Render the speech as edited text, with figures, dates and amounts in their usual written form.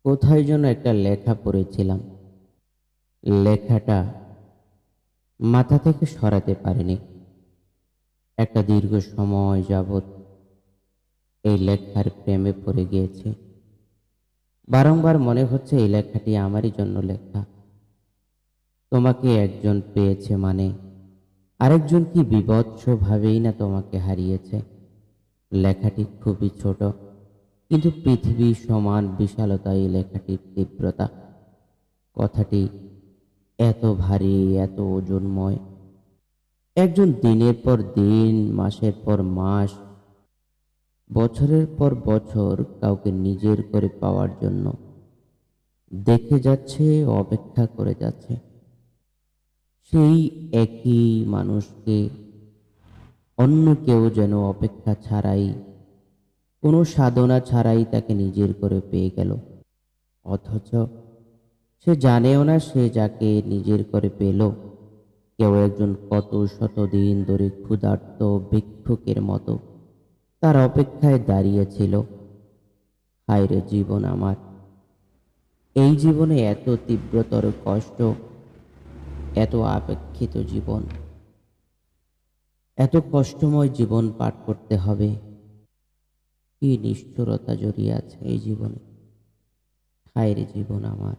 কোথায় যেন একটা লেখা পড়েছিলাম। লেখাটা মাথা থেকে সরাতে পারিনি। একটা দীর্ঘ সময় যাবৎ এই লেখার প্রেমে পড়ে গিয়েছি। বারংবার মনে হচ্ছে এই লেখাটি আমারই জন্য লেখা। তোমাকে একজন পেয়েছে মানে আরেকজন কি বীভৎসভাবেই না তোমাকে হারিয়েছে। লেখাটি খুবই ছোট, কিন্তু পৃথিবী সমান বিশালতা এই লেখাটির তীব্রতা। কথাটি এত ভারী, এত ওজনময়। একজন দিনের পর দিন, মাসের পর মাস, বছরের পর বছর কাউকে নিজের করে পাওয়ার জন্য দেখে যাচ্ছে, অপেক্ষা করে যাচ্ছে। সেই একই মানুষকে অন্য কেউ যেন অপেক্ষা ছাড়াই, কোনো সাধনা ছাড়াই তাকে নিজের করে পেয়ে গেল। অথচ সে জানেও না সে যাকে নিজের করে পেল, কেউ একজন কত শতদিন ধরে ক্ষুধার্ত ভিক্ষুকের মতো তার অপেক্ষায় দাঁড়িয়েছিল। হায় রে জীবন আমার! এই জীবনে এত তীব্রতর কষ্ট, এত আপেক্ষিত জীবন, এত কষ্টময় জীবন পার করতে হবে। কি নিষ্ঠুরতা জড়িয়ে আছে এই জীবনে! হায় রে জীবন আমার!